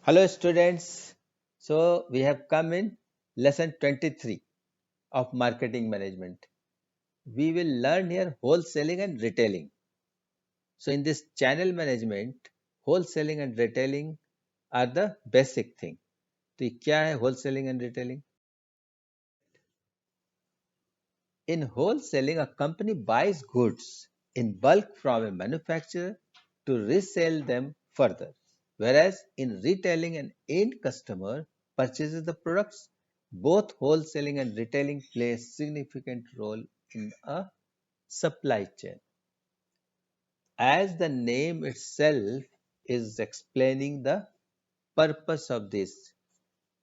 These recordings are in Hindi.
Hello students. So we have come in lesson 23 of marketing management. We will learn here wholesaling and retailing. So in this channel management, wholesaling and retailing are the basic thing. तो ये क्या है wholesaling and retailing? In wholesaling, a company buys goods in bulk from a manufacturer to resell them further. Whereas in retailing, an end customer purchases the products. Both wholesaling and retailing play a significant role in a supply chain. As the name itself is explaining the purpose of this.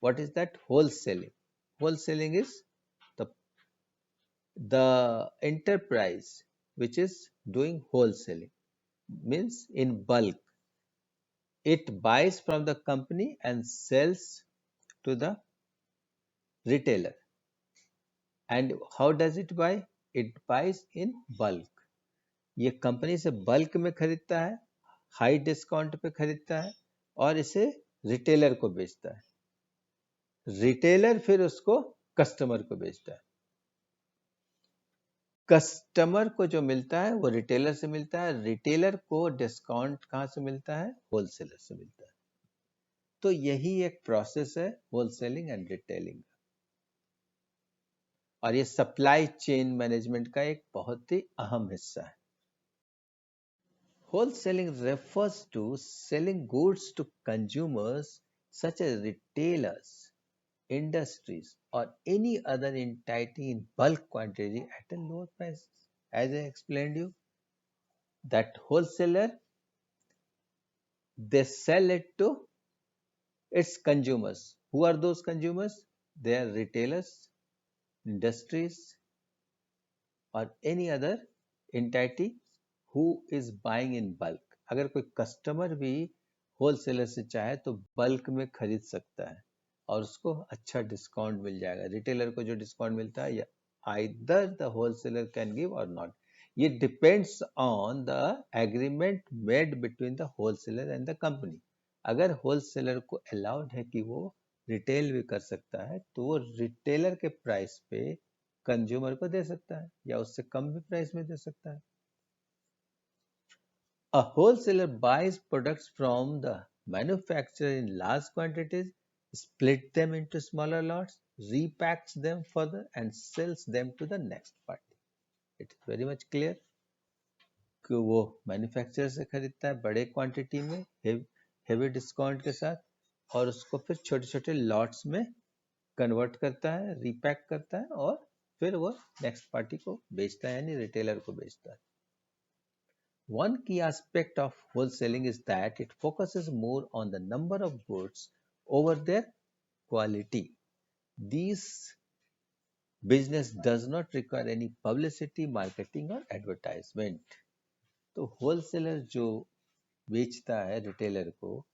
What is that? Wholesaling. Wholesaling is the enterprise which is doing wholesaling, means in bulk. It buys from the company and sells to the retailer. And how does it buy? It buys in bulk. ये कंपनी से बल्क में खरीदता है, हाई डिस्काउंट पे खरीदता है और इसे रिटेलर को बेचता है। रिटेलर फिर उसको कस्टमर को बेचता है। कस्टमर को जो मिलता है वो रिटेलर से मिलता है, रिटेलर को डिस्काउंट कहाँ से मिलता है? होलसेलर से मिलता है। तो यही एक प्रोसेस है होलसेलिंग एंड रिटेलिंग का, और ये सप्लाई चेन मैनेजमेंट का एक बहुत ही अहम हिस्सा है। Wholesaling refers to selling goods to consumers such as retailers, industries, or any other entity in bulk quantity at a lower price. As I explained you, that wholesaler, they sell it to its consumers. Who are those consumers? They are retailers, industries, or any other entity who is buying in bulk. अगर कोई कस्टमर भी होलसेलर से चाहे तो बल्क में खरीद सकता है और उसको अच्छा डिस्काउंट मिल जाएगा। रिटेलर को जो डिस्काउंट मिलता है, या either the wholesaler can give और नॉट, ये depends on the agreement made between the wholesaler and the company. अगर होलसेलर को अलाउड है कि वो रिटेल भी कर सकता है तो वो रिटेलर के प्राइस पे कंज्यूमर को दे सकता है या उससे कम भी प्राइस में दे सकता है। A wholesaler buys products from the manufacturer in large quantities, split them into smaller lots, repacks them further and sells them to the next party. It is very much clear कि वो मैन्युफैक्चरर से खरीदता है बड़े क्वांटिटी में हेवी डिस्काउंट के साथ और उसको फिर छोटे छोटे लॉट्स में कन्वर्ट करता है, रीपैक करता है और फिर वो नेक्स्ट पार्टी को बेचता है, यानी रिटेलर को बेचता है। One key aspect of wholesaling is that it focuses more on the number of goods over their quality. This business does not require any publicity, marketing or advertisement. तो होलसेलर जो बेचता है रिटेलर को,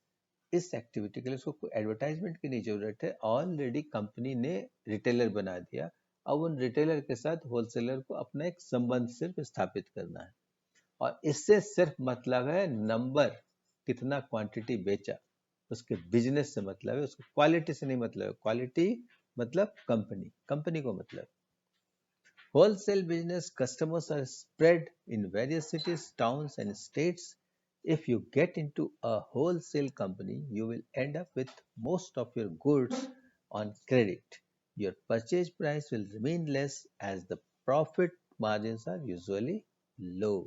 इस एक्टिविटी के लिए उसको कोई एडवर्टाइजमेंट की नहीं जरूरत है। ऑलरेडी कंपनी ने रिटेलर बना दिया। अब उन रिटेलर के साथ होलसेलर को अपना एक संबंध सिर्फ स्थापित करना है और इससे सिर्फ मतलब है नंबर, कितना क्वांटिटी बेचा, उसके बिजनेस से मतलब है, उसको क्वालिटी से नहीं मतलब है। क्वालिटी मतलब कंपनी, कंपनी को मतलब। Wholesale business customers are spread in various cities, towns and states. If you get into a wholesale company, you will end up with most of your goods on credit. Your purchase price will remain less as the profit margins are usually low.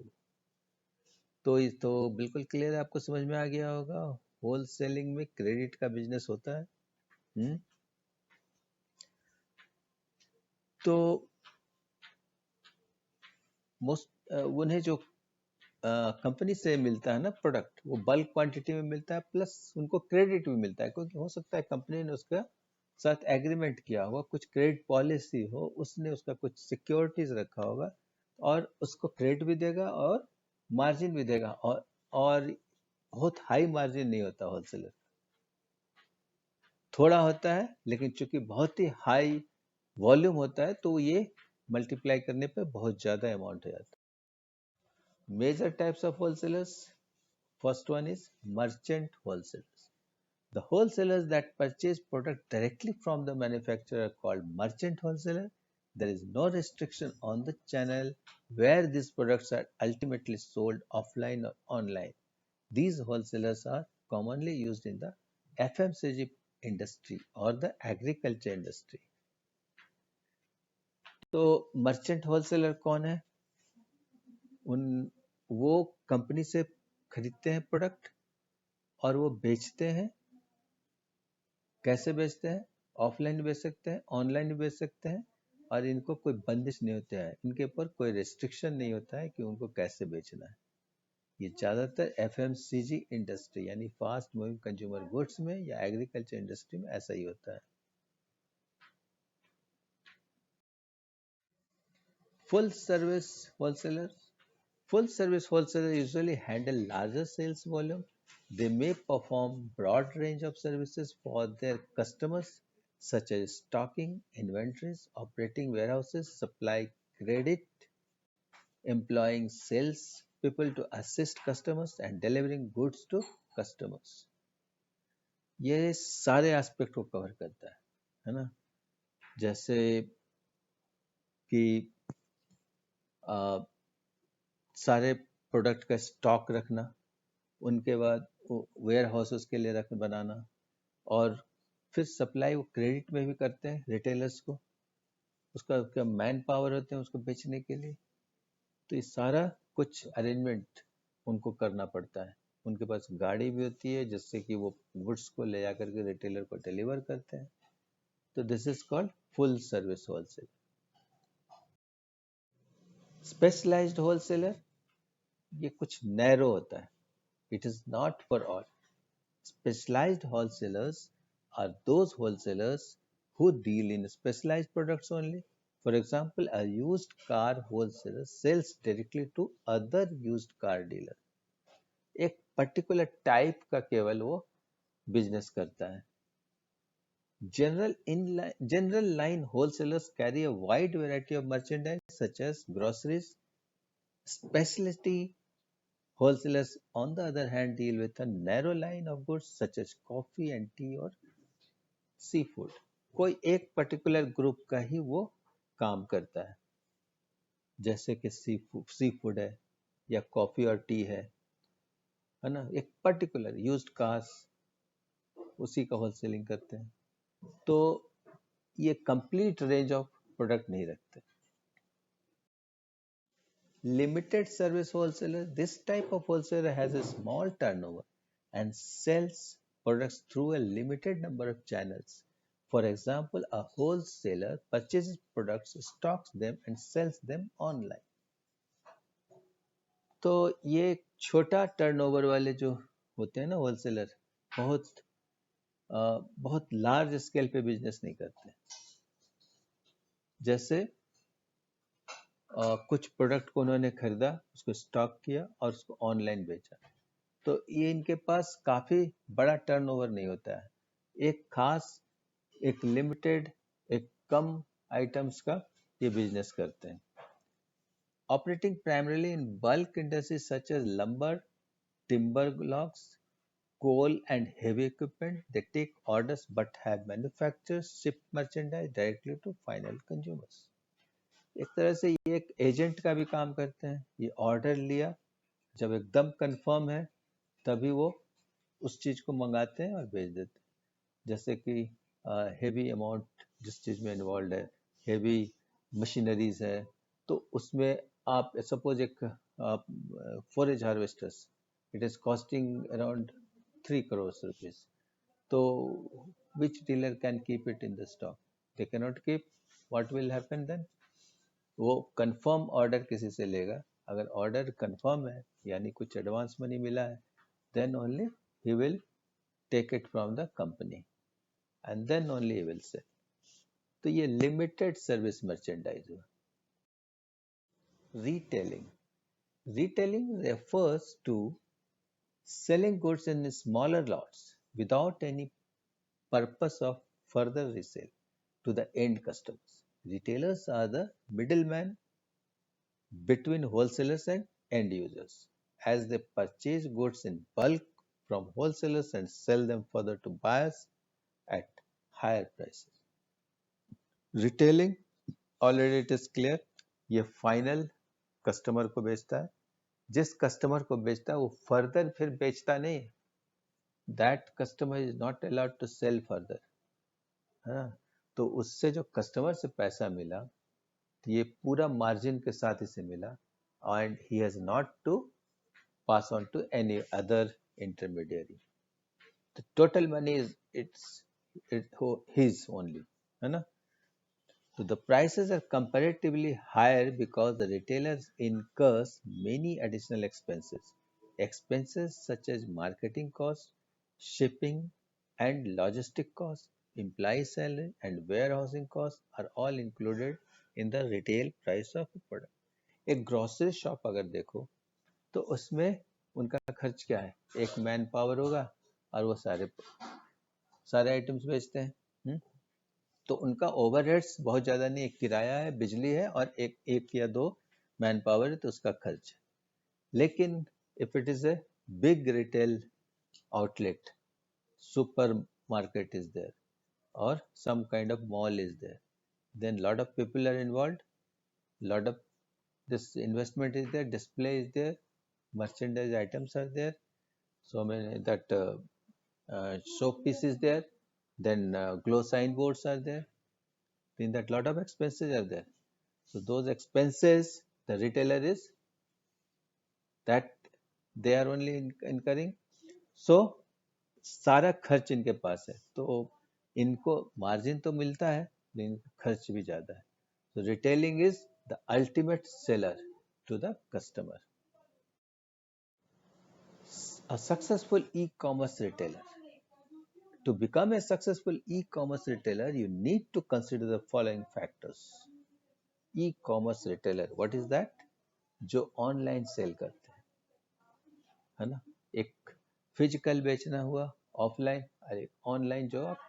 तो बिल्कुल क्लियर है, आपको समझ में आ गया होगा। होलसेलिंग में क्रेडिट का बिजनेस होता है। तो मोस्ट उन्हें जो कंपनी से मिलता है ना प्रोडक्ट, वो बल्क क्वांटिटी में मिलता है, प्लस उनको क्रेडिट भी मिलता है, क्योंकि हो सकता है कंपनी ने उसका साथ एग्रीमेंट किया होगा, कुछ क्रेडिट पॉलिसी हो, उसने उसका कुछ सिक्योरिटीज रखा होगा और उसको क्रेडिट भी देगा और मार्जिन भी देगा। और बहुत हाई मार्जिन नहीं होता होलसेलर, थोड़ा होता है, लेकिन चूंकि बहुत ही हाई वॉल्यूम होता है तो ये मल्टीप्लाई करने पे बहुत ज्यादा अमाउंट हो जाता है। Major types of wholesalers, first one is merchant wholesalers. The wholesalers that purchase product directly from the manufacturer are called merchant wholesaler. There is no restriction on the channel where these products are ultimately sold, offline or online. These wholesalers are commonly used in the FMCG industry or the agriculture industry. तो मर्चेंट होलसेलर कौन है? उन वो कंपनी से खरीदते हैं प्रोडक्ट और वो बेचते हैं। कैसे बेचते हैं? ऑफलाइन भी बेच सकते हैं, ऑनलाइन भी बेच सकते हैं, और इनको कोई बंदिश नहीं होता है, इनके ऊपर कोई रेस्ट्रिक्शन नहीं होता है कि उनको कैसे बेचना है। ये ज़्यादातर एफएमसीजी इंडस्ट्री यानी फास्ट मूविंग कंज्यूमर गुड्स में या एग्रीकल्चर इंडस्ट्री में ऐसा ही होता है। Full service wholesaler. Full service wholesalers usually handle larger sales volume. They may perform broad range of services for their customers such as stocking, inventories, operating warehouses, supply credit, employing sales people to assist customers and delivering goods to customers. ये सारे एस्पेक्ट को कवर करता है ना? जैसे कि सारे प्रोडक्ट का स्टॉक रखना, उनके बाद वेयर हाउसेस के लिए रख बनाना, और फिर सप्लाई वो क्रेडिट में भी करते हैं रिटेलर्स को, उसका क्या मैन पावर होते हैं उसको बेचने के लिए। तो ये सारा कुछ अरेंजमेंट उनको करना पड़ता है। उनके पास गाड़ी भी होती है जिससे कि वो गुड्स को ले जाकर के रिटेलर को डिलीवर करते हैं। तो this is called full service wholesale. Specialized wholesaler ये कुछ नैरो होता है, it is not for all. Specialized wholesalers are those wholesalers who deal in specialized products only. For example, a used car wholesaler sells directly to other used car dealer. एक particular type का केवल वो बिजनेस करता है। General line wholesalers carry a wide variety of merchandise such as groceries. Specialty wholesalers, on the other hand, deal with a narrow line of goods such as coffee and tea or seafood. कोई एक पर्टिकुलर ग्रुप का ही वो काम करता है, जैसे कि सी फूड है या कॉफी और टी है ना? एक पर्टिकुलर यूज्ड कार्स उसी का होलसेलिंग करते हैं। तो ये कंप्लीट रेंज ऑफ प्रोडक्ट नहीं रखते। Limited service wholesaler, this type of wholesaler has a small turnover and sells products through a limited number of channels. For example, a wholesaler purchases products, stocks them, and sells them online. तो ये छोटा टर्नओवर वाले जो होते हैं ना होलसेलर, बहुत बहुत लार्ज स्केल पे बिजनेस नहीं करते। जैसे कुछ प्रोडक्ट को उन्होंने खरीदा, उसको स्टॉक किया और उसको ऑनलाइन बेचा, तो ये इनके पास काफी बड़ा टर्नओवर नहीं होता है। एक खास, एक लिमिटेड, एक कम आइटम्स का ये बिजनेस करते हैं। Operating primarily in bulk industries such as lumber, timber logs, coal and heavy equipment, they take orders but have manufacturers ship merchandise directly to final consumers. एक तरह से ये एक एजेंट का भी काम करते हैं। ये ऑर्डर लिया, जब एकदम कंफर्म है तभी वो उस चीज को मंगाते हैं और भेज देते हैं। जैसे कि हेवी अमाउंट जिस चीज में इन्वॉल्व है, हेवी मशीनरीज है, तो उसमें आप सपोज एक forage harvesters, it is costing around 3 crore rupees. तो which dealer can keep it in the stock? They cannot keep. What will happen then? वो कंफर्म ऑर्डर किसी से लेगा। अगर ऑर्डर कंफर्म है यानी कुछ एडवांस मनी मिला है, then only he will take it from the company and then only he will sell. तो ये लिमिटेड सर्विस मर्चेंडाइज हुआ। Retailing. Retailing refers to selling goods in smaller lots without any purpose of further resale to the end customers. Retailers are the middleman between wholesalers and end users. As they purchase goods in bulk from wholesalers and sell them further to buyers at higher prices. Retailing, already it is clear, ये फाइनल कस्टमर को बेचता है. जिस कस्टमर को बेचता है वो फर्दर फिर बेचता नहीं है. That customer is not allowed to sell further, है ना. तो उससे जो कस्टमर से पैसा मिला, तो ये पूरा मार्जिन के साथ इसे मिला, and he has not to pass on to any other intermediary. The total money is his only, है ना. So the prices are comparatively higher because the retailers incurs many additional expenses. Expenses such as marketing costs, shipping and logistic costs, employee salary and warehousing costs are all included in the retail price of a product. एक ग्रोसरी शॉप अगर देखो तो उसमें उनका खर्च क्या है, एक मैन पावर होगा और वो सारे सारे आइटम्स बेचते हैं. तो उनका ओवरहेड्स बहुत ज़्यादा नहीं, एक किराया है, बिजली है और एक या दो मैन पावर है, तो उसका खर्च है. लेकिन if it is a big retail outlet, supermarket is there or some kind of mall is there, then lot of people are involved, lot of this investment is there, display is there, merchandise items are there, so many that showpiece is there, then glow signboards are there, in that lot of expenses are there. So those expenses the retailer is that they are only incurring. So सारा खर्च इनके पास है, तो इनको मार्जिन तो मिलता है लेकिन खर्च भी ज़्यादा है. So retailing is the ultimate seller to the customer. A successful e-commerce retailer. To become a successful e-commerce retailer, you need to consider the following factors. E-commerce retailer, what is that? जो ऑनलाइन सेल करते हैं, है ना. एक फिजिकल बेचना हुआ ऑफलाइन, और एक ऑनलाइन जो आप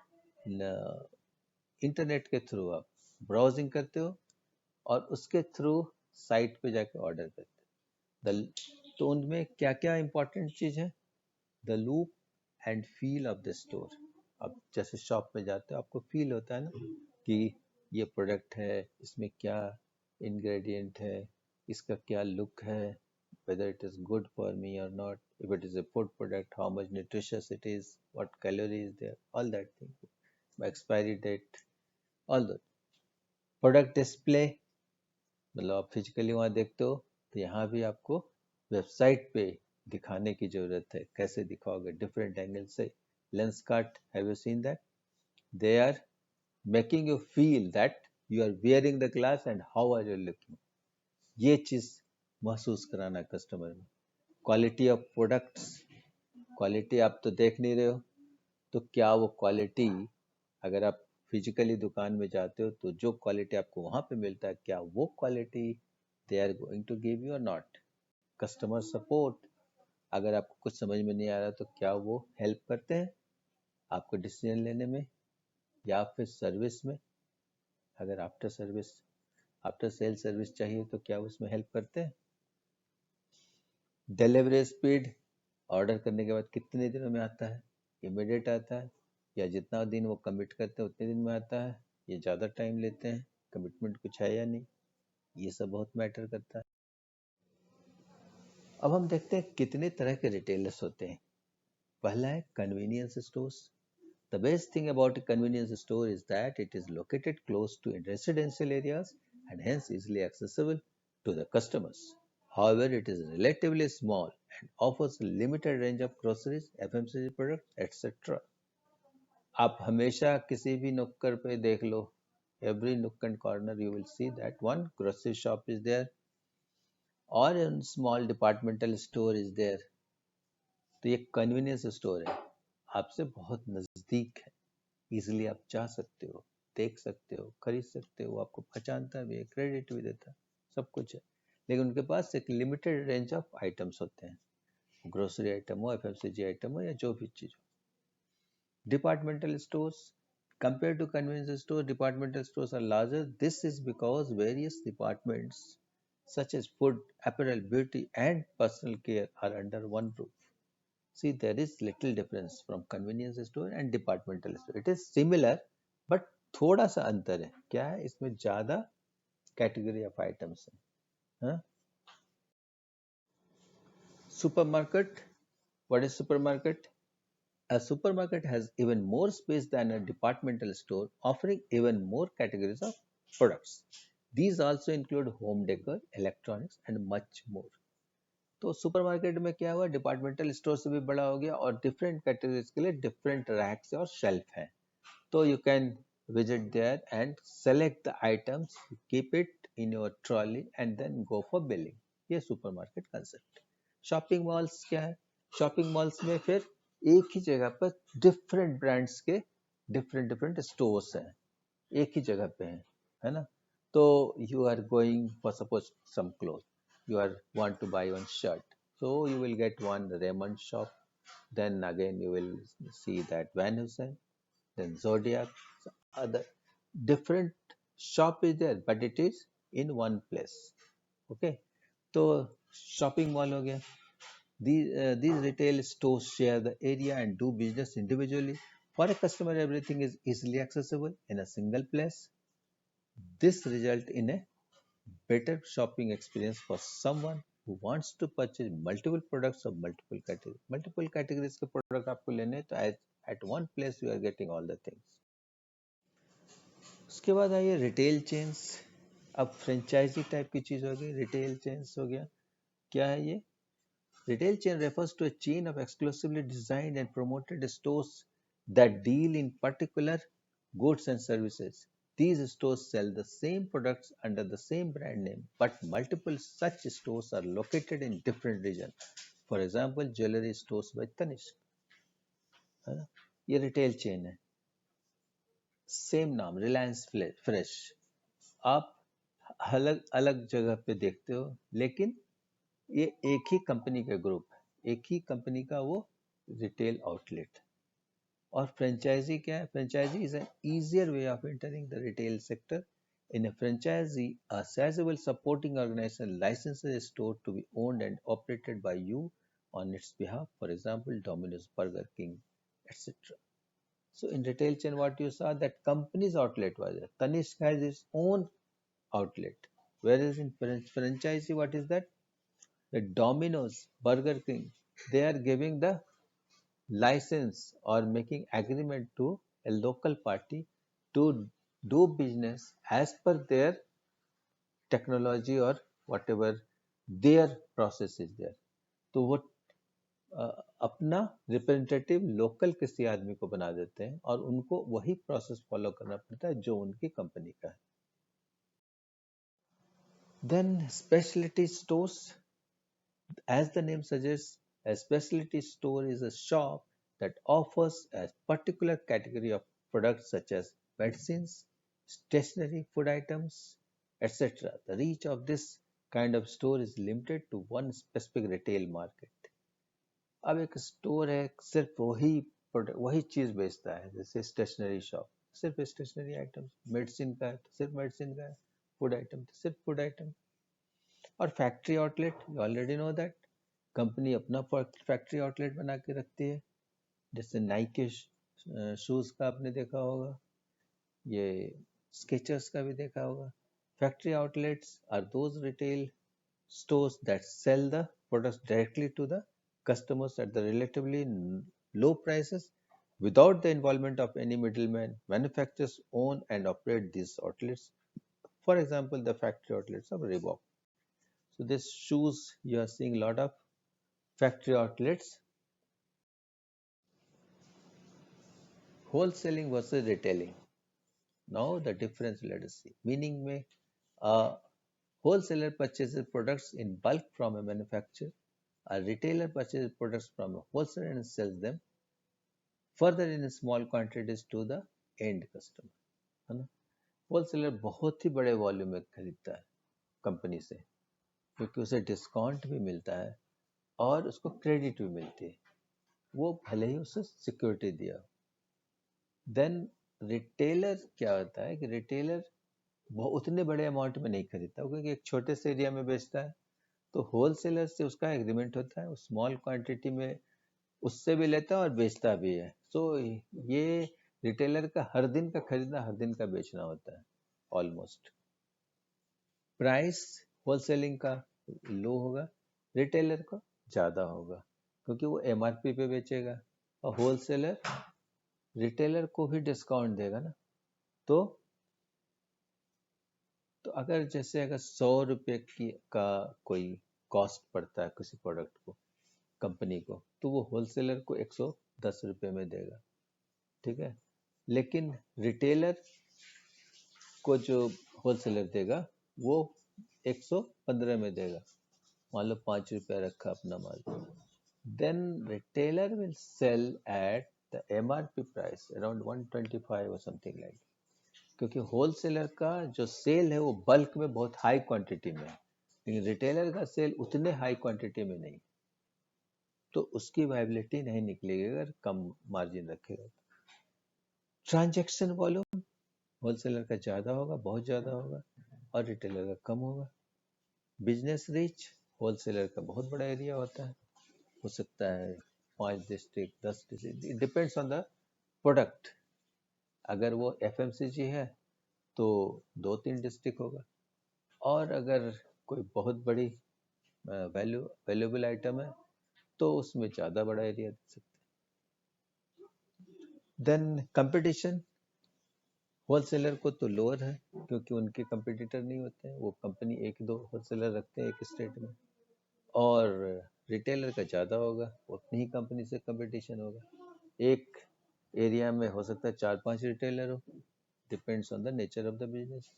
इंटरनेट के थ्रू आप ब्राउजिंग करते हो और उसके थ्रू साइट पे जाके ऑर्डर करते हो. तो उनमें क्या क्या इंपॉर्टेंट चीज़ है? The look and feel of the store. अब जैसे शॉप में जाते हो आपको फील होता है ना कि ये प्रोडक्ट है, इसमें क्या इंग्रेडिएंट है, इसका क्या लुक है, whether it is good for me or not, if it is a food product, how much nutritious it is, what calorie is there, all that thing, expiry date, all that. Product display, मतलब आप फिजिकली वहाँ देखते हो, तो यहाँ भी आपको वेबसाइट पे दिखाने की जरूरत है. कैसे दिखाओगे? डिफरेंट एंगल से. Lenskart, have you seen that? They are making you feel that you are wearing the glass and how are you looking. ये चीज महसूस कराना कस्टमर में. क्वालिटी ऑफ प्रोडक्ट्स, क्वालिटी आप तो देख नहीं रहे हो, तो क्या वो क्वालिटी, अगर आप फिजिकली दुकान में जाते हो तो जो क्वालिटी आपको वहाँ पे मिलता है, क्या वो quality they are going to give you और नॉट. कस्टमर सपोर्ट, अगर आपको कुछ समझ में नहीं आ रहा तो क्या वो हेल्प करते हैं आपको डिसीजन लेने में, या फिर सर्विस में, अगर आफ्टर सेल सर्विस चाहिए तो क्या उसमें हेल्प करते हैं. डिलीवरी स्पीड, ऑर्डर करने के बाद कितने दिनों में आता है, इमीडिएट आता है, या जितना दिन वो कमिट करते हैं उतने दिन में आता है, ये ज़्यादा टाइम लेते हैं, कमिटमेंट कुछ है या नहीं, ये सब बहुत मैटर करता है. अब हम देखते हैं कितने तरह के रिटेलर्स होते हैं. पहला है convenience stores. The best thing about a convenience store is that it is located close to residential areas and hence easily accessible to the customers. However, it is relatively small and offers a limited range of groceries, FMCG products, etc. आप हमेशा किसी भी नुक्कड़ पे देख लो, every nook and corner you will see that one grocery shop is there or a small departmental store is there. तो ये convenience store है, आपसे बहुत नज़दीक है, इजिली आप जा सकते हो, देख सकते हो, खरीद सकते हो, आपको पहचानता भी है, क्रेडिट भी देता है, सब कुछ है. लेकिन उनके पास एक लिमिटेड रेंज ऑफ आइटम्स होते हैं, ग्रोसरी आइटम हो, एफएमसीजी आइटम हो, या जो भी चीज हो. Departmental stores, compared to convenience stores, departmental stores are larger. This is because various departments such as food, apparel, beauty and personal care are under one roof. See, there is little difference from convenience store and departmental store. It is similar, but थोड़ा सा अंतर है. क्या है? इसमें ज्यादा category of items है. हाँ? Supermarket. What is supermarket? A supermarket has even more space than a departmental store, offering even more categories of products. These also include home decor, electronics, and much more. तो सुपरमार्केट में क्या हुआ, डिपार्टमेंटल स्टोर से भी बड़ा हो गया और डिफरेंट कैटेगरीज के लिए डिफरेंट रैक्स और शेल्फ हैं. तो you can visit there and select the items, keep it in your trolley and then go for billing. ये सुपरमार्केट कंसेप्ट. शॉपिंग मॉल्स क्या है? शॉपिंग मॉल्स में फिर एक ही जगह पर डिफरेंट ब्रांड्स के डिफरेंट डिफरेंट स्टोर्स हैं, एक ही जगह पे हैं, है ना. तो you are going for suppose some cloth, you are want to buy one shirt, so you will get one Raymond shop, then again you will see that Van Heusen, then Zodiac, other different shop is there, but it is in one place. Okay, so shopping mall हो गया. These retail stores share the area and do business individually. For a customer, everything is easily accessible in a single place. This result in a better shopping experience for someone who wants to purchase multiple products of multiple categories. Multiple categories के product आपको लेने हैं, तो at one place you are getting all the things. उसके बाद आइए रिटेल चेन्स. अब फ्रेंचाइजी टाइप की चीज हो गई, रिटेल चेन्स हो गया. क्या है ये? Retail chain refers to a chain of exclusively designed and promoted stores that deal in particular goods and services. These stores sell the same products under the same brand name, but multiple such stores are located in different regions. For example, jewelry stores by Tanishq. है ना? ये रिटेल चेन है. सेम नाम रिलायंस फ्रेश. आप अलग अलग जगह पे देखते हो, लेकिन ये एक ही कंपनी का ग्रुप है, एक ही कंपनी का वो रिटेल आउटलेट. और फ्रेंचाइजी क्या है? Franchisee is an easier way of entering the retail sector. In a franchisee, a sizable supporting organization licenses a store to be owned and operated by you on its behalf. For example, Domino's, Burger King, etc. So in retail chain, what you saw, that company's outlet was there. Tanishq has its own outlet. Whereas in franchisee, what is that? The Domino's, Burger King, they are giving the license or making agreement to a local party to do business as per their technology or whatever their process is there. तो वो अपना रिप्रेजेंटेटिव लोकल किसी आदमी को बना देते हैं और उनको वही प्रोसेस फॉलो करना पड़ता है जो उनकी कंपनी का है. Then specialty stores. As the name suggests, a specialty store is a shop that offers a particular category of products such as medicines, stationery, food items, etc. The reach of this kind of store is limited to one specific retail market. अब एक स्टोर है, सिर्फ वही चीज बेचता है, जैसे स्टेशनरी शॉप, सिर्फ स्टेशनरी आइटम. मेडिसिन का है तो सिर्फ मेडिसिन का है, फूड आइटम तो सिर्फ फूड आइटम. और factory outlet, you already know that, company अपना फैक्ट्री आउटलेट बना के रखती है. जैसे नाइक के शूज का आपने देखा होगा, ये स्केचर्स का भी देखा होगा. Factory outlets are those retail stores that sell the products directly to the customers at the relatively low prices without the involvement of any middleman. Manufacturers own and operate these outlets. For example, the factory outlets of Reebok. So this shoes, you are seeing a lot of factory outlets. Wholesaling versus retailing. Now the difference, let us see. Meaning में a wholesaler purchases products in bulk from a manufacturer. A retailer purchases products from a wholesaler and sells them further in small quantities to the end customer. है ना? होलसेलर बहुत ही बड़े वॉल्यूम में खरीदता है कंपनी से, क्योंकि उसे डिस्काउंट भी मिलता है और उसको क्रेडिट भी मिलती है, वो भले ही उसे सिक्योरिटी दिया. देन रिटेलर क्या होता है कि रिटेलर उतने बड़े अमाउंट में नहीं खरीदता, क्योंकि एक छोटे से एरिया में बेचता है. तो होलसेलर से उसका एग्रीमेंट होता है, स्मॉल क्वांटिटी में उससे भी लेता है और बेचता भी है। सो ये रिटेलर का हर दिन का खरीदना, हर दिन का बेचना होता है ऑलमोस्ट। प्राइस होलसेलिंग का लो होगा, रिटेलर का ज़्यादा होगा, क्योंकि वो एमआरपी पे बेचेगा और होलसेलर रिटेलर को भी डिस्काउंट देगा ना। तो अगर जैसे अगर 100 रुपये की का कोई कॉस्ट पड़ता है किसी प्रोडक्ट को कंपनी को, तो वो होलसेलर को 110 रुपये में देगा, ठीक है। लेकिन रिटेलर को जो होलसेलर देगा वो 115 में देगा। मान लो 5 रुपया रखा अपना माल, then retailer will sell at the MRP price around 125 और समथिंग लाइक, क्योंकि होलसेलर का जो सेल है वो बल्क में बहुत हाई क्वांटिटी में है, लेकिन रिटेलर का सेल उतने हाई क्वांटिटी में नहीं, तो उसकी वायबिलिटी नहीं निकलेगी अगर कम मार्जिन रखेगा। ट्रांजैक्शन वॉल्यूम होलसेलर का ज़्यादा होगा, बहुत ज़्यादा होगा, और रिटेलर का कम होगा। बिजनेस रीच होलसेलर का बहुत बड़ा एरिया होता है, हो सकता है 5 district, 10 district, it depends on the product. अगर वो एफएमसीजी है तो 2-3 डिस्ट्रिक्ट होगा, और अगर कोई बहुत बड़ी वैल्यूएबल आइटम है तो उसमें ज़्यादा बड़ा एरिया दे सकते हैं। देन कंपटीशन, होलसेलर को तो लोअर है क्योंकि उनके कंपटीटर नहीं होते हैं, वो कंपनी 1-2 होलसेलर रखते हैं एक स्टेट में, और रिटेलर का ज़्यादा होगा, उतनी ही कंपनी से कंपटीशन होगा। एक एरिया में हो सकता है 4-5 रिटेलर हो, depends on the nature of the business.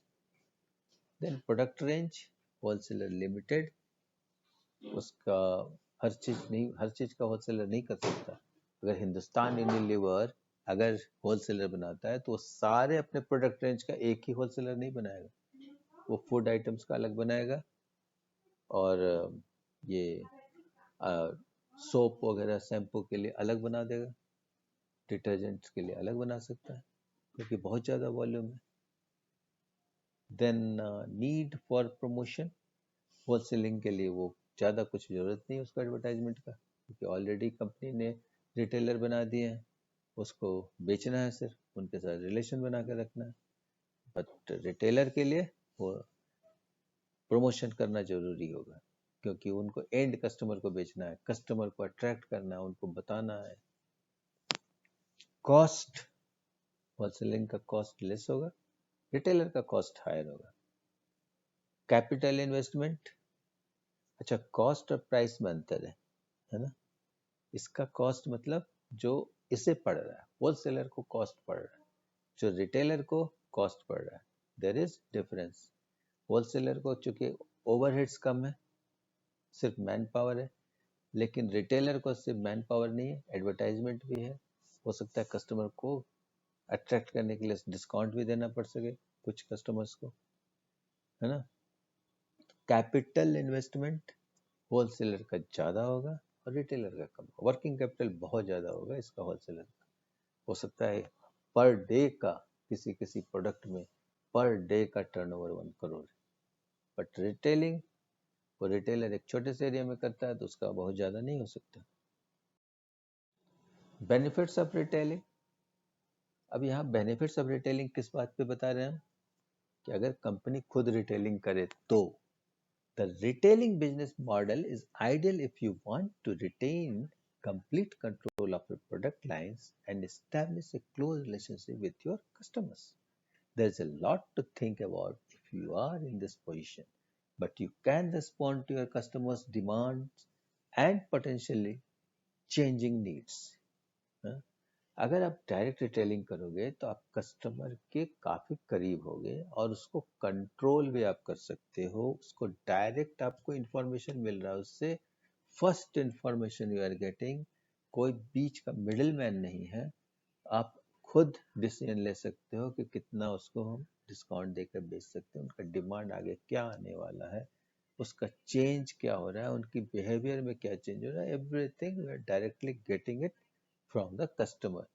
Then product range, wholesaler limited, उसका हर चीज़ का होलसेलर नहीं कर सकता। अगर हिंदुस्तान यूनिलीवर अगर होलसेलर बनाता है तो वो सारे अपने प्रोडक्ट रेंज का एक ही होलसेलर नहीं बनाएगा, वो फूड आइटम्स का अलग बनाएगा, और ये सोप वगैरह शैम्पू के लिए अलग बना देगा, डिटर्जेंट्स के लिए अलग बना सकता है क्योंकि बहुत ज़्यादा वॉल्यूम है। Then need for promotion, wholesaling के लिए वो ज़्यादा कुछ ज़रूरत नहीं है उसको एडवर्टाइजमेंट का, क्योंकि ऑलरेडी कंपनी ने रिटेलर बना दिए हैं, उसको बेचना है, सिर्फ उनके साथ रिलेशन बना के रखना है। बट रिटेलर के लिए वो प्रमोशन करना जरूरी होगा, क्योंकि उनको एंड कस्टमर को बेचना है, कस्टमर को अट्रैक्ट करना है, उनको बताना है। कॉस्ट, होलसेलिंग का कॉस्ट लेस होगा, रिटेलर का कॉस्ट हायर होगा। कैपिटल इन्वेस्टमेंट, अच्छा कॉस्ट और प्राइस में अंतर है ना। इसका कॉस्ट मतलब जो इसे पड़ रहा है, होलसेलर को कॉस्ट पड़ रहा है, जो रिटेलर को कॉस्ट पड़ रहा है, देयर इज डिफरेंस। होलसेलर को चूंकि ओवरहेड्स कम है, सिर्फ मैन पावर है, लेकिन रिटेलर को सिर्फ मैन पावर नहीं है, एडवर्टाइजमेंट भी है, हो सकता है कस्टमर को अट्रैक्ट करने के लिए डिस्काउंट भी देना पड़ सके कुछ कस्टमर्स को, है ना। कैपिटल इन्वेस्टमेंट होलसेलर का ज़्यादा होगा और रिटेलर का कम। वर्किंग कैपिटल बहुत ज़्यादा होगा इसका होलसेलर का, हो सकता है पर डे का किसी किसी प्रोडक्ट में पर डे का टर्नओवर 1 करोड़, बट रिटेलिंग, वो रिटेलर एक छोटे से एरिया में करता है तो उसका बहुत ज़्यादा नहीं हो सकता। बेनिफिट्स ऑफ रिटेलिंग, अब यहाँ बेनिफिट्स ऑफ रिटेलिंग किस बात पे बता रहे हैं हम, कि अगर कंपनी खुद रिटेलिंग करे तो the retailing business model is ideal if you want to retain complete control of your product lines and establish a close relationship with your customers. There's a lot to think about if you are in this position, but you can respond to your customers' demands and potentially changing needs. हाँ? अगर आप डायरेक्ट रिटेलिंग करोगे तो आप कस्टमर के काफ़ी करीब होगे और उसको कंट्रोल भी आप कर सकते हो, उसको डायरेक्ट आपको इंफॉर्मेशन मिल रहा है उससे, first information you are getting, कोई बीच का मिडिल मैन नहीं है, आप खुद डिसीजन ले सकते हो कि कितना उसको हम डिस्काउंट देकर बेच सकते हैं, उनका डिमांड आगे क्या आने वाला है, उसका चेंज क्या हो रहा है, उनकी बिहेवियर में क्या चेंज हो रहा है, everything you are directly getting it from the customer.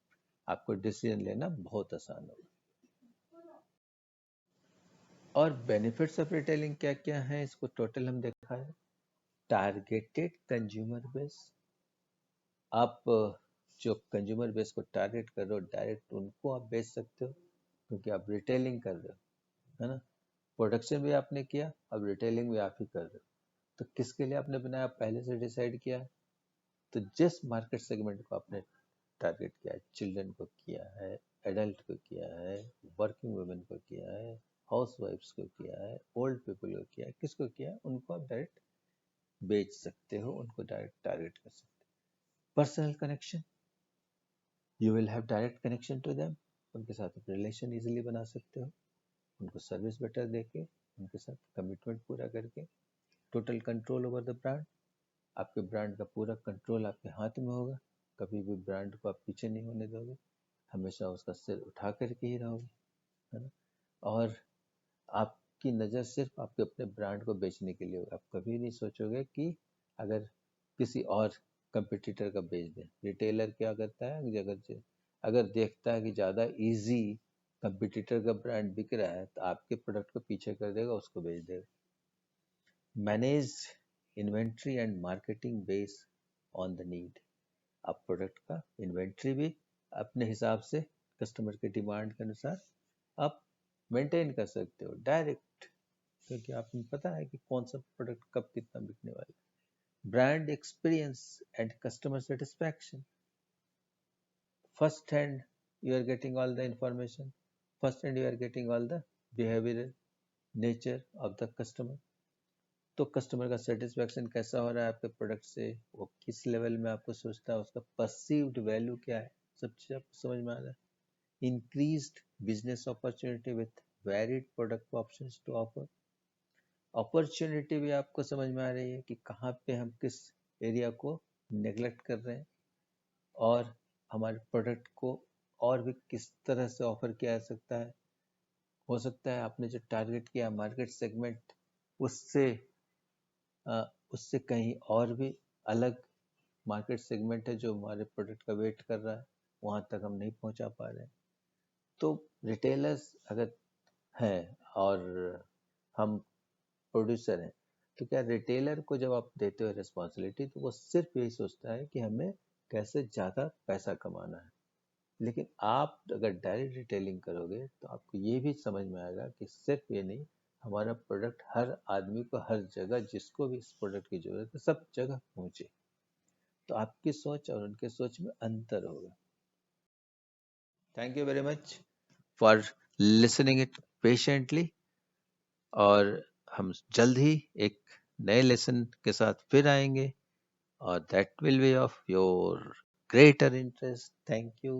आपको डिसीजन लेना बहुत आसान होगा। और बेनिफिट्स ऑफ रिटेलिंग क्या क्या है, इसको टोटल हम देखा है। टारगेटेड कंज्यूमर बेस, आप जो कंज्यूमर बेस को टारगेट कर रहे हो डायरेक्ट उनको आप बेच सकते हो, क्योंकि आप रिटेलिंग कर रहे हो, है ना। प्रोडक्शन भी आपने किया, अब रिटेलिंग भी आप ही कर रहे हो। तो किसके लिए आपने बनाया, पहले से डिसाइड किया है। तो जिस मार्केट सेगमेंट को आपने टारगेट किया है, चिल्ड्रन को किया है, एडल्ट को किया है, वर्किंग वुमेन को किया है, हाउस वाइफ्स को किया है, ओल्ड पीपल को किया है, किसको किया है, उनको आप डायरेक्ट बेच सकते हो, उनको डायरेक्ट टारगेट कर सकते हो। Personal connection, you will have direct connection to them, उनके साथ आप रिलेशन इजीली बना सकते हो, उनको सर्विस बेटर देके, उनके साथ कमिटमेंट पूरा करके। Total control over the brand, आपके ब्रांड का पूरा कंट्रोल आपके हाथ में होगा, कभी भी ब्रांड को आप पीछे नहीं होने दोगे, हमेशा उसका सिर उठा करके ही रहोगे, है ना। और आपकी नज़र सिर्फ आपके अपने ब्रांड को बेचने के लिए होगी, आप कभी नहीं सोचोगे कि अगर किसी और कंपटीटर का बेच दें। रिटेलर क्या करता है कि अगर देखता है कि ज़्यादा इजी कंपटीटर का ब्रांड बिक रहा है तो आपके प्रोडक्ट को पीछे कर देगा, उसको बेच देगा। Manage inventory and marketing base on the need, आप प्रोडक्ट का इन्वेंट्री भी अपने हिसाब से कस्टमर के डिमांड के अनुसार आप मेंटेन कर सकते हो डायरेक्ट, क्योंकि आपको पता है कि कौन सा प्रोडक्ट कब कितना बिकने वाला है। Brand experience and customer satisfaction, first hand you are getting all the information, first hand you are getting all the behavioral nature of the customer। तो कस्टमर का सेटिस्फैक्शन कैसा हो रहा है आपके प्रोडक्ट से, वो किस लेवल में आपको सोचता है, उसका परसीव्ड वैल्यू क्या है, सब चीज आपको समझ में आ रहा है। Increased business opportunity with varied product options to offer, opportunity भी आपको समझ में आ रही है कि कहाँ पे हम किस एरिया को नेग्लेक्ट कर रहे हैं, और हमारे प्रोडक्ट को और भी किस तरह से ऑफर किया जा सकता है। हो सकता है आपने जो टारगेट किया मार्केट सेगमेंट, उससे उससे कहीं और भी अलग मार्केट सेगमेंट है जो हमारे प्रोडक्ट का वेट कर रहा है, वहाँ तक हम नहीं पहुँचा पा रहे हैं। तो रिटेलर्स अगर हैं और हम प्रोड्यूसर हैं, तो क्या रिटेलर को जब आप देते हो रिस्पॉन्सिबिलिटी, तो वो सिर्फ यही सोचता है कि हमें कैसे ज़्यादा पैसा कमाना है। लेकिन आप अगर डायरेक्ट रिटेलिंग करोगे तो आपको ये भी समझ में आएगा कि सिर्फ ये नहीं, हमारा प्रोडक्ट हर आदमी को हर जगह, जिसको भी इस प्रोडक्ट की जरूरत है, सब जगह पहुंचे। तो आपकी सोच और उनके सोच में अंतर होगा। Thank you very much for listening it patiently, और हम जल्द ही एक नए लेसन के साथ फिर आएंगे, और that will be of your greater interest. Thank you.